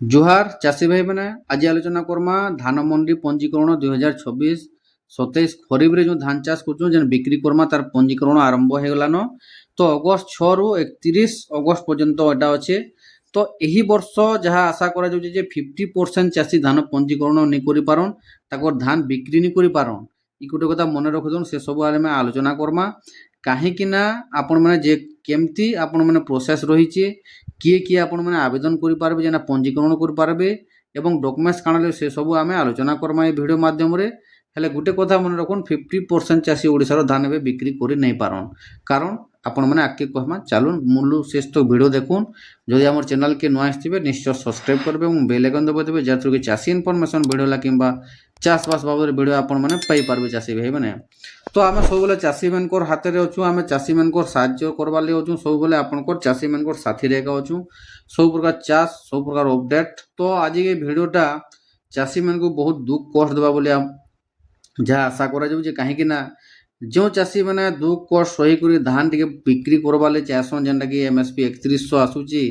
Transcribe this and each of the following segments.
ଜୁହାର ଚାଷୀ ଭାଇ ମାନେ ଆଜି ଆଲୋଚନା କର୍ମା ଧାନ ମଣ୍ଡି ପଞ୍ଜୀକରଣ 2026-27 ଖରିଫରେ ଯେଉଁ ଧାନ ଚାଷ କରୁଛୁ ଯେନ୍ ବିକ୍ରି କର୍ମା ତାର ପଞ୍ଜୀକରଣ ଆରମ୍ଭ ହେଇଗଲାନ। ତ ଅଗଷ୍ଟ 6 ରୁ 31 ଅଗଷ୍ଟ ପର୍ଯ୍ୟନ୍ତ ଏଟା ଅଛେ। ତ ଏହି ବର୍ଷ ଯାହା ଆଶା କରାଯାଉଛି ଯେ 50% ଚାଷୀ ଧାନ ପଞ୍ଜୀକରଣ ନେଇ କରିପାରନ୍, ତାଙ୍କର ଧାନ ବିକ୍ରି ନି କରିପାରନ୍। ଇ ଗୋଟେ କଥା ମନେ ରଖିଦିଅନ୍, ସେ ସବୁ ଆମେ ଆଲୋଚନା କର୍ମା। କାହିଁକି ନା ଆପଣମାନେ ଯେ କେମିତି ଆପଣମାନେ ପ୍ରୋସେସ୍ ରହିଛି, କିଏ କିଏ ଆପଣମାନେ ଆବେଦନ କରିପାରିବେ ଯେନା ପଞ୍ଜୀକରଣ କରିପାରିବେ ଏବଂ ଡକୁମେଣ୍ଟସ୍ କାଣା ସେ ସବୁ ଆମେ ଆଲୋଚନା କର୍ମା এই ভিডিও মাধ্যমে। ହେଲେ ଗୋଟେ କଥା ମନେ ରଖୁନ୍, 50% ଚାଷୀ ଓଡ଼ିଶାର ଧାନ ଏବେ ବିକ୍ରି କରି ନେଇ ପାରନ୍। କାରଣ ଆପଣମାନେ ଆଗକେ କହମା ଚାଲୁନ୍ ମୂଳରୁ ଶେଷ ତक ভিডিও দেখুন। যদি আমার চ্যানেলকে নয় আসবে নিশ্চয় সবসক্রাইব করবে এবং বেল আইকন দবাইদেবে, যাতে চাষী ইনফরমেশন ভিডিও লা কিংবা চাষবাস বাবদରେ ভিডিও ଆପଣମାନେ ପାଇପାରିବେ ଚାଷୀ ଭାଇମାନେ। ତ ଆମେ ସବୁବେଳେ ଚାଷୀମାନଙ୍କର ହାତରେ ଅଛୁ, ଆମେ ଚାଷୀମାନଙ୍କର ସାହାଯ୍ୟ କରବାର୍ ଲାଗି ଅଛୁ, ସବୁବେଳେ ଆପଣଙ୍କର ଚାଷୀମାନଙ୍କର ସାଥିରେ ଏକା ଅଛୁ। ସବୁ ପ୍ରକାର ଚାଷ ସବୁ ପ୍ରକାର ଅପଡେଟ୍। ତ ଆଜି ଏ ଭିଡ଼ିଓଟା ଚାଷୀମାନଙ୍କୁ ବହୁତ ଦୁଃଖ କଷ୍ଟ ଦେବା ବୋଲି ଯାହା ଆଶା କରାଯାଉଛି। କାହିଁକି ନା ଯେଉଁ ଚାଷୀମାନେ ଦୁଃଖ କଷ୍ଟ ସହିକରି ଧାନ ଟିକେ ବିକ୍ରି କରବାର୍ ଲାଗି ଚାହେଁସନ୍, ଯେନ୍ଟାକି MSP 3100 ଆସୁଛି,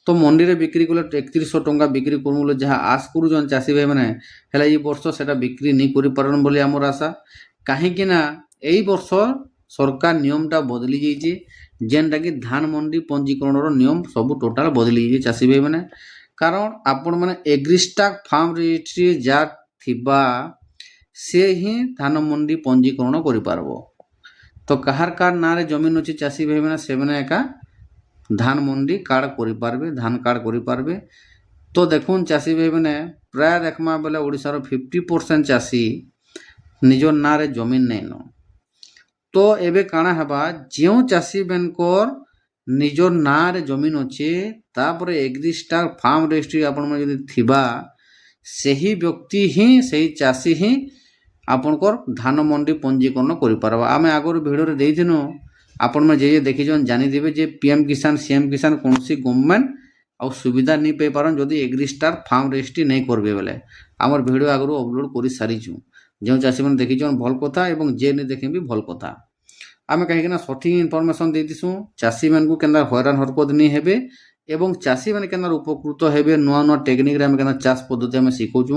ତ ମଣ୍ଡିରେ ବିକ୍ରି କଲେ 3100 ଟଙ୍କା ବିକ୍ରି କରୁଁ ବୋଲି ଯାହା ଆଶ କରୁଛନ୍ ଚାଷୀ ଭାଇମାନେ, ହେଲେ ଏଇ ବର୍ଷ ସେଟା ବିକ୍ରି ନେଇ କରିପାରନ୍ ବୋଲି ଆମର ଆଶା। କାହିଁକି ନା এই ବର୍ଷ ସରକାର ନିୟମଟା ବଦଳି ଯାଇଛି, ଯେନ୍ଟାକି ଧାନ ମଣ୍ଡି ପଞ୍ଜୀକରଣର ନିୟମ ସବୁ ଟୋଟାଲ ବଦଳି ଯାଇଛି ଚାଷୀ ଭାଇମାନେ। କାରଣ ଆପଣମାନେ ଏଗ୍ରିଷ୍ଟାକ୍ ଫାର୍ମ ରେଜିଷ୍ଟ୍ରି ଯାହା ଥିବା ସେ ହିଁ ଧାନ ମଣ୍ଡି ପଞ୍ଜୀକରଣ କରିପାରିବ। ତ କାହାର କାହାର ନାଁରେ ଜମିନ ଅଛି ଚାଷୀ ଭାଇମାନେ, ସେମାନେ ଏକା ଧାନ ମଣ୍ଡି କାର୍ଡ଼ କରିପାରିବେ, ଧାନ କାର୍ଡ଼ କରିପାରିବେ। ତ ଦେଖୁନ୍ ଚାଷୀ ଭାଇମାନେ, ପ୍ରାୟ ଦେଖମା ବେଲେ ଓଡ଼ିଶାର 50% ଚାଷୀ ନିଜର ନାଁରେ ଜମିନ ନାଇଁନ। ତ ଏବେ କାଣା ହେବା, ଯେଉଁ ଚାଷୀ ମାନଙ୍କର ନିଜର ନାଁରେ ଜମିନ ଅଛେ, ତାପରେ ଏଗ୍ରିଷ୍ଟାକ୍ ଫାର୍ମ ରେଜିଷ୍ଟ୍ରି ଆପଣମାନେ ଯଦି ଥିବା, ସେହି ବ୍ୟକ୍ତି ହିଁ ସେହି ଚାଷୀ ହିଁ ଆପଣଙ୍କର ଧାନ ମଣ୍ଡି ପଞ୍ଜୀକରଣ କରିପାରବା। ଆମେ ଆଗରୁ ଭିଡ଼ିଓରେ ଦେଇଥିନୁ, ଆପଣମାନେ ଯେ ଦେଖିଛନ୍ ଜାଣିଥିବେ ଯେ PM କିଷାନ CM କିଷାନ କୌଣସି ଗଭର୍ଣ୍ଣମେଣ୍ଟ ଆଉ ସୁବିଧା ନେଇ ପାଇପାରନ୍ ଯଦି ଏଗ୍ରିଷ୍ଟାକ୍ ଫାର୍ମ ରେଜିଷ୍ଟ୍ରି ନେଇ କରିବେ ବେଲେ। ଆମର ଭିଡ଼ିଓ ଆଗରୁ ଅପଲୋଡ଼ କରି ସାରିଛୁ। ଯେଉଁ ଚାଷୀମାନେ ଦେଖିଛନ୍ ଭଲ କଥା ଏବଂ ଯେ ନେଇ ଦେଖି ବି ଭଲ କଥା। ଆମେ କାହିଁକିନା ସଠିକ୍ ଇନଫର୍ମେସନ୍ ଦେଇଥିସୁଁ, ଚାଷୀମାନଙ୍କୁ କେନ୍ତା ହଇରାଣ ହରକତ ନେଇ ହେବେ ଏବଂ ଚାଷୀମାନେ କେନ୍ତା ଉପକୃତ ହେବେ। ନୂଆ ନୂଆ ଟେକ୍ନିକ୍ରେ ଆମେ କେନ୍ତା ଚାଷ ପଦ୍ଧତି ଆମେ ଶିଖଉଛୁ।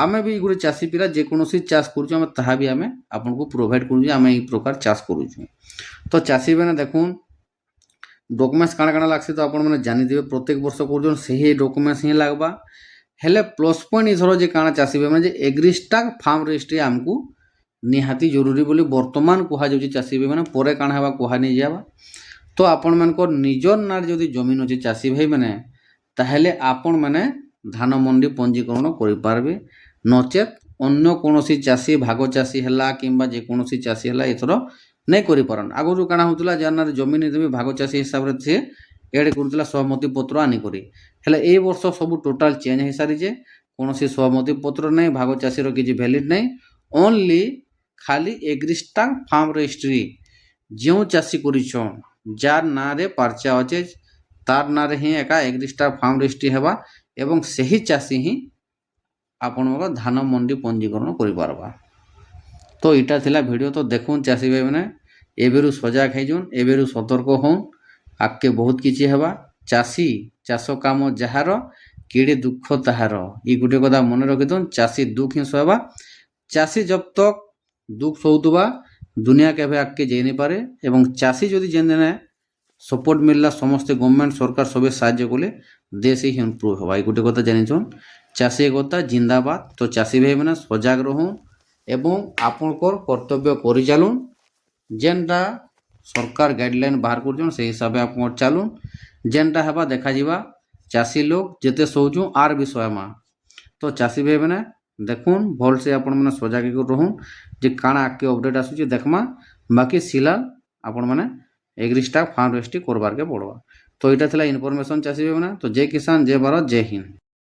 ଆମେ ବି ଗୋଟେ ଚାଷୀ ପିଲା ଯେକୌଣସି ଚାଷ କରୁଛୁ, ଆମେ ତାହା ବି ଆମେ ଆପଣଙ୍କୁ ପ୍ରୋଭାଇଡ଼ କରୁଛୁ। ଆମେ এই ପ୍ରକାର ଚାଷ କରୁଛୁ। ତ ଚାଷୀମାନେ ଦେଖୁନ୍, ଡକୁମେଣ୍ଟସ୍ କାଣା କାଣା ଲାଗ୍ସି ତ ଆପଣମାନେ ଜାଣିଥିବେ, ପ୍ରତ୍ୟେକ ବର୍ଷ କରୁଛନ୍ ସେହି ଡକୁମେଣ୍ଟସ୍ ହିଁ ଲାଗ୍ବା। ହେଲେ ପ୍ଲସ୍ ପଏଣ୍ଟ ଏଥର ଯେ କାଣା ଚାଷୀ ଭାଇମାନେ ଯେ ଏଗ୍ରିଷ୍ଟାକ୍ ଫାର୍ମ ରେଜିଷ୍ଟ୍ରି ଆମକୁ ନିହାତି ଜରୁରୀ ବୋଲି ବର୍ତ୍ତମାନ କୁହାଯାଉଛି ଚାଷୀ ଭାଇମାନେ। ପରେ କାଣା ହେବା କୁହା ନେଇଯାବା। ତ ଆପଣମାନଙ୍କର ନିଜର ନାଁରେ ଯଦି ଜମିନ ଅଛି ଚାଷୀ ଭାଇମାନେ, ତାହେଲେ ଆପଣମାନେ ଧାନ ମଣ୍ଡି ପଞ୍ଜୀକରଣ କରିପାରିବେ। ନଚେତ୍ ଅନ୍ୟ କୌଣସି ଚାଷୀ, ଭାଗ ଚାଷୀ ହେଲା କିମ୍ବା ଯେକୌଣସି ଚାଷୀ ହେଲା, ଏଥର ନାଇଁ କରିପାରନ୍। ଆଗରୁ କାଣା ହେଉଥିଲା, ଯାହାର ନାଁରେ ଜମିନ ହେଇଥିବେ ଭାଗ ଚାଷୀ ହିସାବରେ ସେ ଏଡ଼୍ କରୁଥିଲା ସହମତି ପତ୍ର ଆନିକରି। ହେଲେ এই ବର୍ଷ ସବୁ ଟୋଟାଲ ଚେଞ୍ଜ ହେଇସାରିଛେ। କୌଣସି ସହମତି ପତ୍ର ନାହିଁ, ଭାଗ ଚାଷୀର କିଛି ଭ୍ୟାଲିଡ୍ ନାହିଁ। ଓନ୍ଲି ଖାଲି ଏଗ୍ରିଷ୍ଟାକ୍ ଫାର୍ମ ରେଜିଷ୍ଟ୍ରି ଯେଉଁ ଚାଷୀ କରିଛନ୍, ଯାର ନାଁରେ ପାର୍ଚା ଅଛେ, ତାର ନାଁରେ ହିଁ ଏକା ଏଗ୍ରିଷ୍ଟାକ୍ ଫାର୍ମ ରେଜିଷ୍ଟ୍ରି ହେବା ଏବଂ ସେହି ଚାଷୀ ହିଁ ଆପଣଙ୍କର ଧାନ ମଣ୍ଡି ପଞ୍ଜୀକରଣ କରିପାରବା। ତ ଏଇଟା ଥିଲା ଭିଡ଼ିଓ। ତ ଦେଖୁନ୍ ଚାଷୀ ଭାଇମାନେ, ଏବେରୁ ସଜାଗ ହେଇଯାଉନ୍, ଏବେରୁ ସତର୍କ ହଉନ୍। ଆଗକେ ବହୁତ କିଛି ହେବା। ଚାଷୀ ଚାଷ କାମ ଯାହାର, କିଡ଼େ ଦୁଃଖ ତାହାର। ଇ ଗୋଟେ କଥା ମନେ ରଖିଥାଉନ୍, ଚାଷୀ ଦୁଃଖ ହିଁ ସହେବା। ଚାଷୀ ଜବ ତକ୍ ଦୁଃଖ ସହୁଥିବା, ଦୁନିଆ କେବେ ଆଗକେ ଯାଇ ନି ପାରେ। ଏବଂ ଚାଷୀ ଯଦି ଯେନ୍ ଦିନେ ସପୋର୍ଟ ମିଳିଲା, ସମସ୍ତେ ଗଭର୍ଣ୍ଣମେଣ୍ଟ ସରକାର ସবে ସାହାଯ୍ୟ କଲେ, ଦେଶ ହିଁ ଇମ୍ପ୍ରୁଭ ହେବା। এই ଗୋଟେ କଥା ଜାଣିଛନ୍। ଚାଷୀ ଏକତା ଜିନ୍ଦାବାଦ। ତ ଚାଷୀ ଭାଇମାନେ ସଜାଗ ରହୁନ୍ ଏବଂ ଆପଣଙ୍କର କର୍ତ୍ତବ୍ୟ କରି ଚାଲୁନ୍। ଯେନ୍ଟା ସରକାର ଗାଇଡ଼ଲାଇନ୍ ବାହାର କରୁଛନ୍ ସେହି ହିସାବେ ଆପଣ ଚାଲୁନ୍। ଯେନ୍ଟା ହେବା ଦେଖାଯିବା। ଚାଷୀ ଲୋକ ଯେତେ ସହୁଛୁ ଆର୍ ବି ସହେମା। ତ ଚାଷୀ ଭାଇମାନେ ଦେଖୁନ୍, ଭଲସେ ଆପଣମାନେ ସଜାଗ ହେଇକି ରହୁନ୍ ଯେ କାଣା ଆଗକେ ଅପଡେଟ୍ ଆସୁଛି ଦେଖମା। ବାକି ସିଲାଲ ଆପଣମାନେ ଏଗ୍ରିଷ୍ଟାକ୍ ଫାର୍ମ ରେଜିଷ୍ଟ୍ରି କରବାର୍କେ ପଡ଼ବା। ତ ଏଇଟା ଥିଲା ଇନଫର୍ମେସନ୍ ଚାଷୀ ଭାଇମାନେ। ତ ଜୟ କିଷାନ, ଜୟ ଭାରତ, ଜୟ ହିନ୍ଦ।